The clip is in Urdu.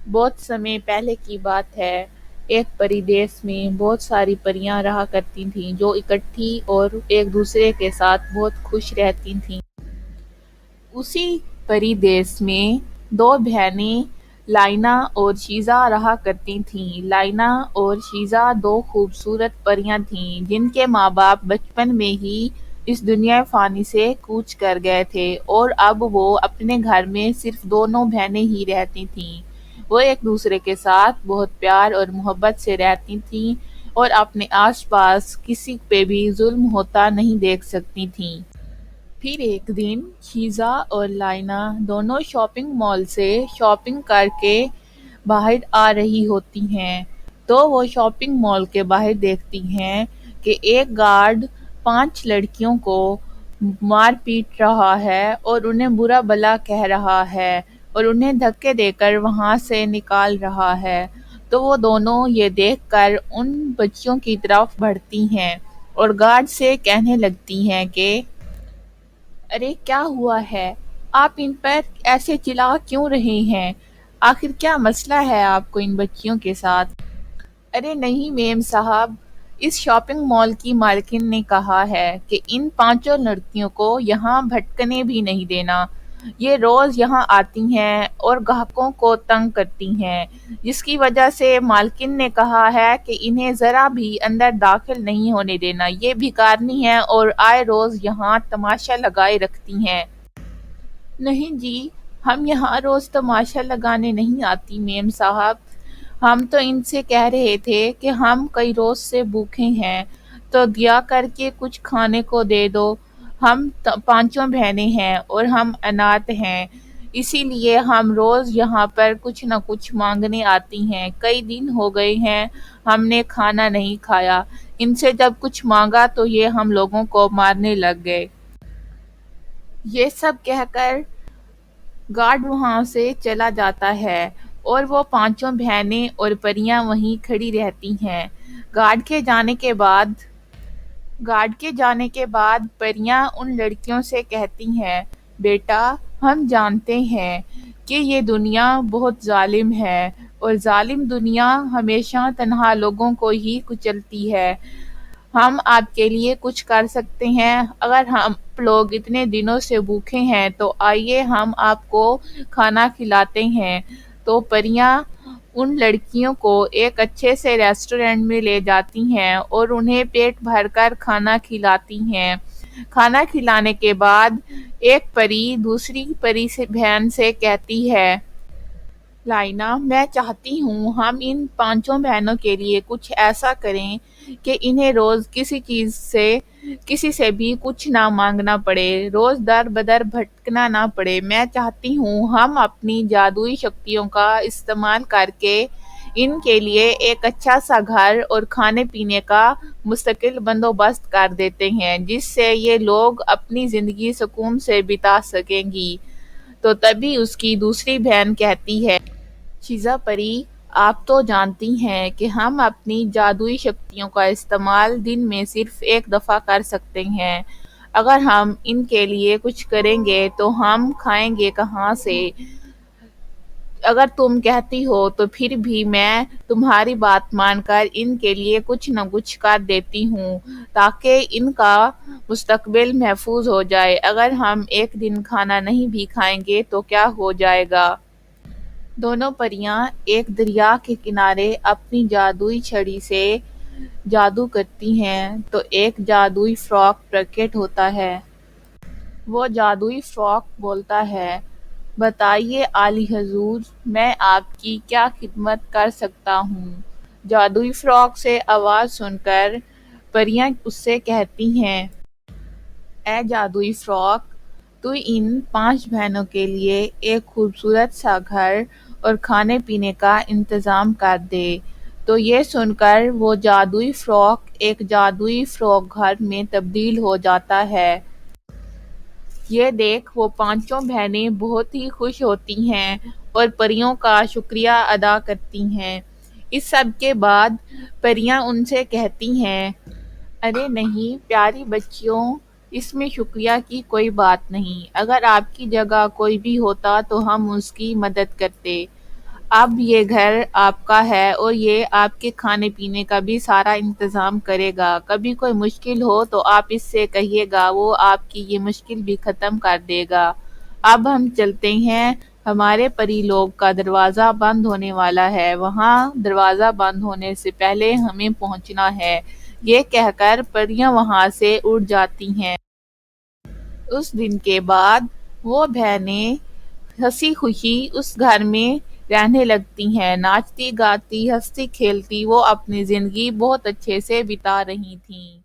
بہت سمے پہلے کی بات ہے۔ ایک پری دیس میں بہت ساری پریاں رہا کرتی تھیں جو اکٹھی اور ایک دوسرے کے ساتھ بہت خوش رہتی تھیں۔ اسی پری دیس میں دو بہنیں لائنا اور شیزا رہا کرتی تھیں۔ لائنا اور شیزا دو خوبصورت پریاں تھیں جن کے ماں باپ بچپن میں ہی اس دنیا فانی سے کوچ کر گئے تھے اور اب وہ اپنے گھر میں صرف دونوں بہنیں ہی رہتی تھیں۔ وہ ایک دوسرے کے ساتھ بہت پیار اور محبت سے رہتی تھیں اور اپنے آس پاس کسی پہ بھی ظلم ہوتا نہیں دیکھ سکتی تھیں۔ پھر ایک دن شیزا اور لائنا دونوں شاپنگ مال سے شاپنگ کر کے باہر آ رہی ہوتی ہیں تو وہ شاپنگ مال کے باہر دیکھتی ہیں کہ ایک گارڈ 5 لڑکیوں کو مار پیٹ رہا ہے اور انہیں برا بھلا کہہ رہا ہے اور انہیں دھکے دے کر وہاں سے نکال رہا ہے۔ تو وہ دونوں یہ دیکھ کر ان بچیوں کی طرف بڑھتی ہیں اور گارڈ سے کہنے لگتی ہیں کہ ارے کیا ہوا ہے، آپ ان پر ایسے چلا کیوں رہے ہیں؟ آخر کیا مسئلہ ہے آپ کو ان بچیوں کے ساتھ؟ ارے نہیں میم صاحب، اس شاپنگ مال کی مالکن نے کہا ہے کہ ان 5 لڑکیوں کو یہاں بھٹکنے بھی نہیں دینا۔ یہ روز یہاں آتی ہیں اور گاہکوں کو تنگ کرتی ہیں، جس کی وجہ سے مالکن نے کہا ہے کہ انہیں ذرا بھی اندر داخل نہیں ہونے دینا۔ یہ بھکارنی ہیں اور آئے روز یہاں تماشا لگائے رکھتی ہیں۔ نہیں جی، ہم یہاں روز تماشا لگانے نہیں آتی میم صاحب، ہم تو ان سے کہہ رہے تھے کہ ہم کئی روز سے بھوکے ہیں تو دیا کر کے کچھ کھانے کو دے دو۔ ہم 5 بہنیں ہیں اور ہم اناتھ ہیں، اسی لیے ہم روز یہاں پر کچھ نہ کچھ مانگنے آتی ہیں۔ کئی دن ہو گئے ہیں ہم نے کھانا نہیں کھایا، ان سے جب کچھ مانگا تو یہ ہم لوگوں کو مارنے لگ گئے۔ یہ سب کہہ کر گارڈ وہاں سے چلا جاتا ہے اور وہ 5 بہنیں اور پریاں وہیں کھڑی رہتی ہیں۔ گارڈ کے جانے کے بعد پریاں ان لڑکیوں سے کہتی ہیں، بیٹا ہم جانتے ہیں کہ یہ دنیا بہت ظالم ہے اور ظالم دنیا ہمیشہ تنہا لوگوں کو ہی کچلتی ہے۔ ہم آپ کے لیے کچھ کر سکتے ہیں۔ اگر ہم لوگ اتنے دنوں سے بھوکے ہیں تو آئیے ہم آپ کو کھانا کھلاتے ہیں۔ تو پریاں ان لڑکیوں کو ایک اچھے سے ریسٹورینٹ میں لے جاتی ہیں اور انہیں پیٹ بھر کر کھانا کھلاتی ہیں۔ کھانا کھلانے کے بعد ایک پری دوسری پری سے بہن سے کہتی ہے، لائنا میں چاہتی ہوں ہم ان 5 بہنوں کے لیے کچھ ایسا کریں کہ انہیں روز کسی سے بھی کچھ نہ مانگنا پڑے، روز در بدر بھٹکنا نہ پڑے۔ میں چاہتی ہوں ہم اپنی جادوئی شکتیوں کا استعمال کر کے ان کے لیے ایک اچھا سا گھر اور کھانے پینے کا مستقل بندوبست کر دیتے ہیں جس سے یہ لوگ اپنی زندگی سکون سے بتا سکیں گی۔ تو تبھی اس کی دوسری بہن کہتی ہے، شیزا پری آپ تو جانتی ہیں کہ ہم اپنی جادوئی شکتیوں کا استعمال دن میں صرف ایک دفعہ کر سکتے ہیں۔ اگر ہم ان کے لیے کچھ کریں گے تو ہم کھائیں گے کہاں سے؟ اگر تم کہتی ہو تو پھر بھی میں تمہاری بات مان کر ان کے لیے کچھ نہ کچھ کر دیتی ہوں تاکہ ان کا مستقبل محفوظ ہو جائے۔ اگر ہم ایک دن کھانا نہیں بھی کھائیں گے تو کیا ہو جائے گا؟ دونوں پریاں ایک دریا کے کنارے اپنی جادوئی چھڑی سے جادو کرتی ہیں تو ایک جادوئی فراق پرکٹ ہوتا ہے۔ وہ جادوئی فراق بولتا ہے، بتائیے اعلی حضور میں آپ کی کیا خدمت کر سکتا ہوں؟ جادوئی فراق سے آواز سن کر پریاں اس سے کہتی ہیں، اے جادوئی فراق تو ان 5 بہنوں کے لیے ایک خوبصورت سا گھر اور کھانے پینے کا انتظام کر دے۔ تو یہ سن کر وہ جادوئی فراق ایک جادوئی فراق گھر میں تبدیل ہو جاتا ہے۔ یہ دیکھ وہ 5 بہنیں بہت ہی خوش ہوتی ہیں اور پریوں کا شکریہ ادا کرتی ہیں۔ اس سب کے بعد پریاں ان سے کہتی ہیں، ارے نہیں پیاری بچیوں، اس میں شکریہ کی کوئی بات نہیں، اگر آپ کی جگہ کوئی بھی ہوتا تو ہم اس کی مدد کرتے۔ اب یہ گھر آپ کا ہے اور یہ آپ کے کھانے پینے کا بھی سارا انتظام کرے گا۔ کبھی کوئی مشکل ہو تو آپ اس سے کہیے گا، وہ آپ کی یہ مشکل بھی ختم کر دے گا۔ اب ہم چلتے ہیں، ہمارے پری لوگ کا دروازہ بند ہونے والا ہے، وہاں دروازہ بند ہونے سے پہلے ہمیں پہنچنا ہے۔ یہ کہہ کر پریاں وہاں سے اڑ جاتی ہیں۔ اس دن کے بعد وہ بہنیں ہنسی خوشی اس گھر میں رہنے لگتی ہیں، ناچتی گاتی ہنستی کھیلتی وہ اپنی زندگی بہت اچھے سے بتا رہی تھیں۔